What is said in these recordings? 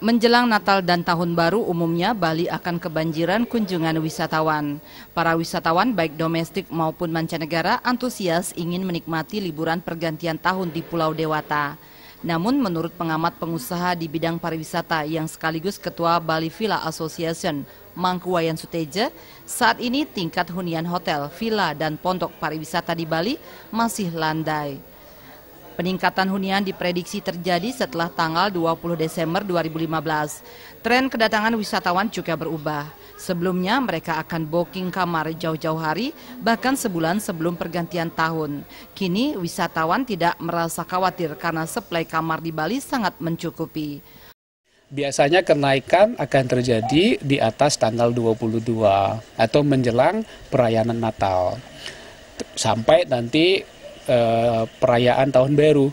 Menjelang Natal dan Tahun Baru, umumnya Bali akan kebanjiran kunjungan wisatawan. Para wisatawan baik domestik maupun mancanegara antusias ingin menikmati liburan pergantian tahun di Pulau Dewata. Namun menurut pengamat pengusaha di bidang pariwisata yang sekaligus Ketua Bali Villa Association, Mangku Wayan Suteja, saat ini tingkat hunian hotel, villa, dan pondok pariwisata di Bali masih landai. Peningkatan hunian diprediksi terjadi setelah tanggal 20 Desember 2015. Tren kedatangan wisatawan juga berubah. Sebelumnya mereka akan booking kamar jauh-jauh hari, bahkan sebulan sebelum pergantian tahun. Kini wisatawan tidak merasa khawatir karena suplai kamar di Bali sangat mencukupi. Biasanya kenaikan akan terjadi di atas tanggal 22 atau menjelang perayaan Natal. Sampai nanti perayaan tahun baru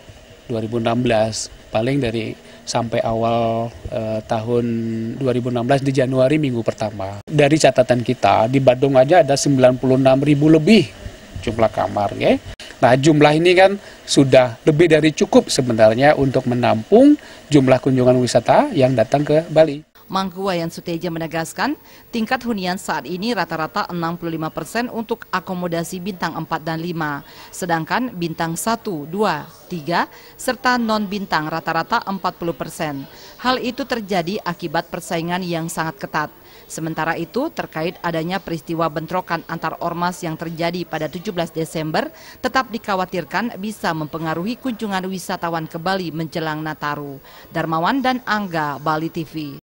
2016, paling dari sampai awal tahun 2016 di Januari minggu pertama. Dari catatan kita di Badung aja ada 96.000 lebih jumlah kamar, ya. Nah, jumlah ini kan sudah lebih dari cukup sebenarnya untuk menampung jumlah kunjungan wisata yang datang ke Bali. Mangku Wayan Suteja menegaskan, tingkat hunian saat ini rata-rata 65% untuk akomodasi bintang 4 dan 5, sedangkan bintang 1, 2, 3, serta non-bintang rata-rata 40%. Hal itu terjadi akibat persaingan yang sangat ketat. Sementara itu, terkait adanya peristiwa bentrokan antar ormas yang terjadi pada 17 Desember, tetap dikhawatirkan bisa mempengaruhi kunjungan wisatawan ke Bali menjelang Nataru. Darmawan dan Angga, Bali TV.